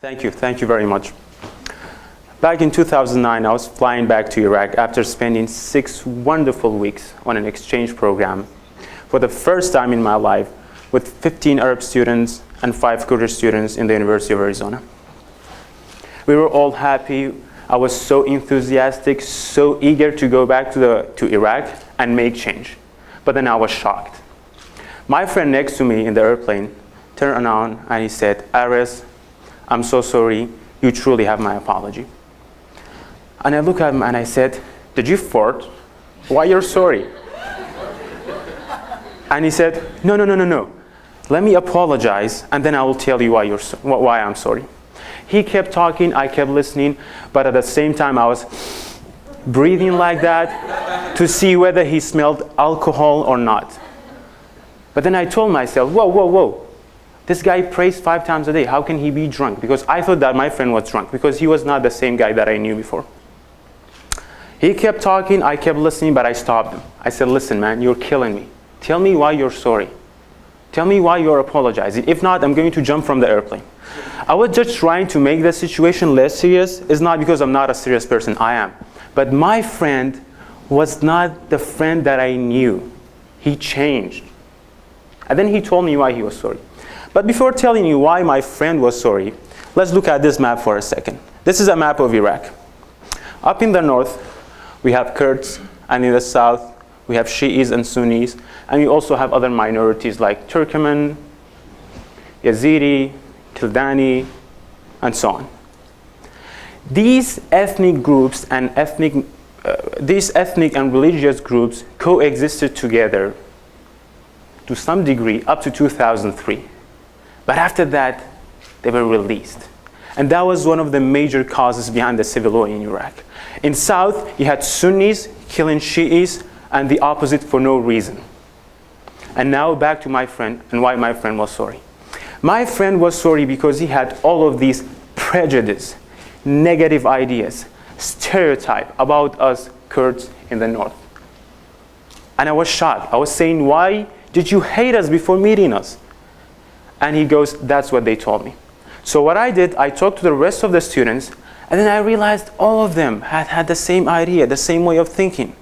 Thank you very much. Back in 2009, I was flying back to Iraq after spending 6 wonderful weeks on an exchange program for the first time in my life with 15 Arab students and 5 Kurdish students in the University of Arizona. We were all happy. I was so enthusiastic, so eager to go back to Iraq and make change. But then I was shocked. My friend next to me in the airplane turned around and he said, "Arez, I'm so sorry. You truly have my apology." And I looked at him and I said, "Did you fart? Why you're sorry?" And he said, No. Let me apologize and then I will tell you why I'm sorry." He kept talking, I kept listening, but at the same time I was breathing like that to see whether he smelled alcohol or not. But then I told myself, whoa. This guy prays 5 times a day. How can he be drunk? Because I thought that my friend was drunk because he was not the same guy that I knew before. He kept talking, I kept listening, but I stopped him. I said, "Listen, man, you're killing me. Tell me why you're sorry. Tell me why you're apologizing. If not, I'm going to jump from the airplane." I was just trying to make the situation less serious. It's not because I'm not a serious person, I am. But my friend was not the friend that I knew. He changed. And then he told me why he was sorry. But before telling you why my friend was sorry, let's look at this map for a second. This is a map of Iraq. Up in the north, we have Kurds, and in the south, we have Shi'is and Sunnis, and we also have other minorities like Turkmen, Yazidi, Kildani, and so on. These ethnic groups and these ethnic and religious groups coexisted together to some degree up to 2003. But after that, they were released. And that was one of the major causes behind the civil war in Iraq. In south, you had Sunnis killing Shi'is and the opposite for no reason. And now back to my friend and why my friend was sorry. My friend was sorry because he had all of these prejudice, negative ideas, stereotype about us Kurds in the north. And I was shocked. I was saying, "Why did you hate us before meeting us?" And he goes, "That's what they told me." So what I did, I talked to the rest of the students, and then I realized all of them had the same idea, the same way of thinking.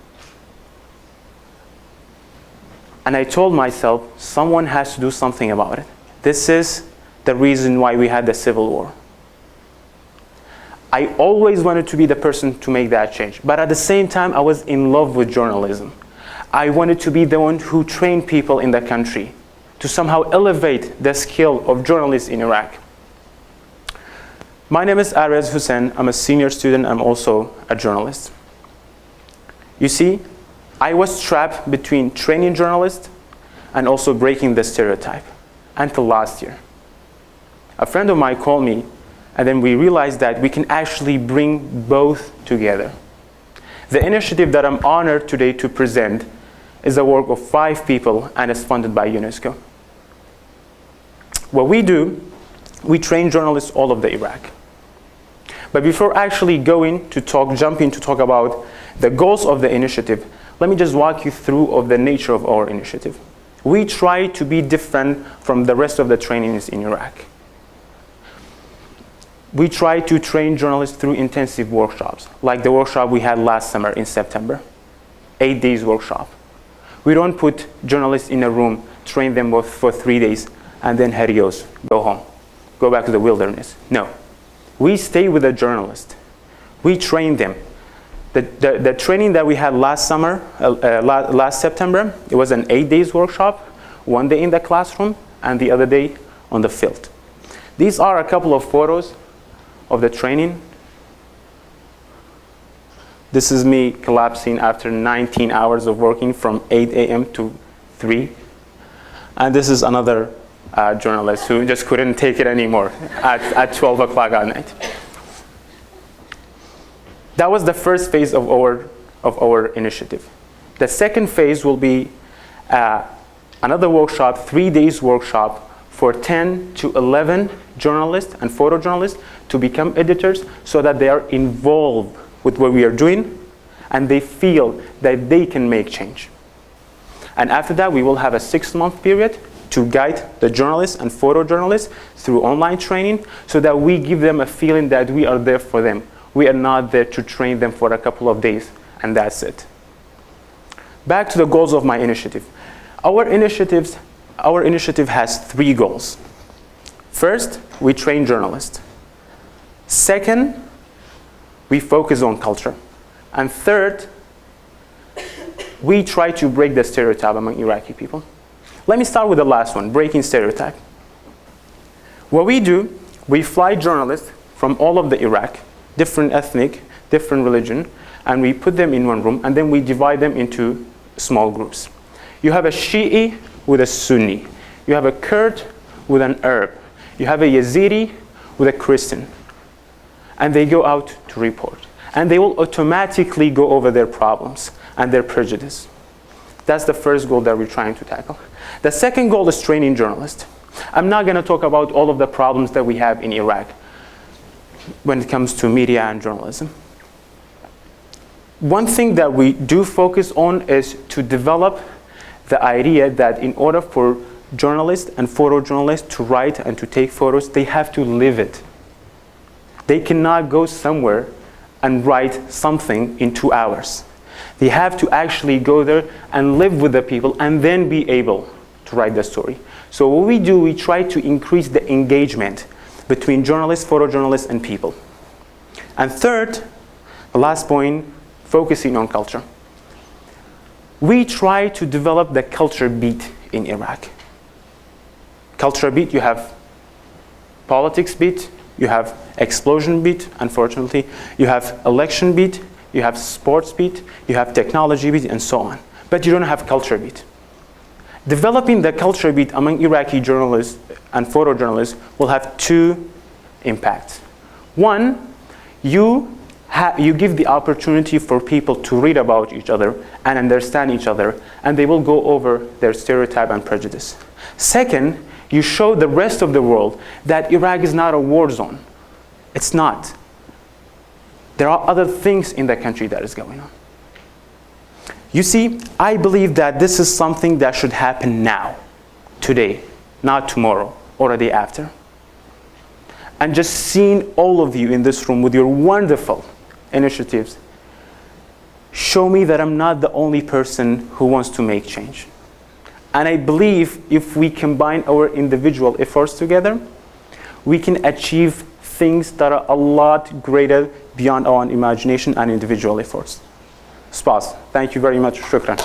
And I told myself, someone has to do something about it. This is the reason why we had the civil war. I always wanted to be the person to make that change. But at the same time, I was in love with journalism. I wanted to be the one who trained people in the country to somehow elevate the skill of journalists in Iraq. My name is Arez Hussen. I'm a senior student. I'm also a journalist. You see, I was trapped between training journalists and also breaking the stereotype until last year. A friend of mine called me, and then we realized that we can actually bring both together. The initiative that I'm honored today to present is the work of 5 people and is funded by UNESCO. What we do, we train journalists all over Iraq. But before actually jumping to talk about the goals of the initiative, let me just walk you through of the nature of our initiative. We try to be different from the rest of the trainings in Iraq. We try to train journalists through intensive workshops, like the workshop we had last summer in September, 8 days workshop. We don't put journalists in a room, train them for 3 days, and then adios, go home, go back to the wilderness. No, we stay with the journalist. We train them. The training that we had last summer, last September, it was an 8 days workshop, 1 day in the classroom, and the other day on the field. These are a couple of photos of the training. This is me collapsing after 19 hours of working from 8 a.m. to 3. And this is another journalist who just couldn't take it anymore at 12 o'clock at night. That was the first phase of our initiative. The second phase will be another workshop, 3 days workshop for 10 to 11 journalists and photojournalists to become editors so that they are involved with what we are doing and they feel that they can make change. And after that, we will have a 6-month period to guide the journalists and photojournalists through online training so that we give them a feeling that we are there for them. We are not there to train them for a couple of days, and that's it. Back to the goals of my initiative. Our initiative has 3 goals. First, we train journalists. Second, we focus on culture. And third, we try to break the stereotype among Iraqi people. Let me start with the last one, breaking stereotype. What we do, we fly journalists from all of the Iraq, different ethnic, different religion, and we put them in one room, and then we divide them into small groups. You have a Shi'i with a Sunni. You have a Kurd with an Arab. You have a Yazidi with a Christian. And they go out to report. And they will automatically go over their problems and their prejudice. That's the first goal that we're trying to tackle. The second goal is training journalists. I'm not going to talk about all of the problems that we have in Iraq when it comes to media and journalism. One thing that we do focus on is to develop the idea that in order for journalists and photojournalists to write and to take photos, they have to live it. They cannot go somewhere and write something in 2 hours. They have to actually go there and live with the people and then be able to write the story. So what we do, we try to increase the engagement between journalists, photojournalists, and people. And third, the last point, focusing on culture. We try to develop the culture beat in Iraq. Culture beat, you have politics beat, you have explosion beat, unfortunately, you have election beat, you have sports beat, you have technology beat, and so on. But you don't have culture beat. Developing the culture beat among Iraqi journalists and photojournalists will have 2 impacts. One, you give the opportunity for people to read about each other and understand each other, and they will go over their stereotype and prejudice. Second, you show the rest of the world that Iraq is not a war zone. It's not. There are other things in the country that is going on. You see, I believe that this is something that should happen now, today, not tomorrow or the day after. And just seeing all of you in this room with your wonderful initiatives show me that I'm not the only person who wants to make change. And I believe if we combine our individual efforts together, we can achieve things that are a lot greater beyond our imagination and individual efforts. Spas. Thank you very much. Shukran.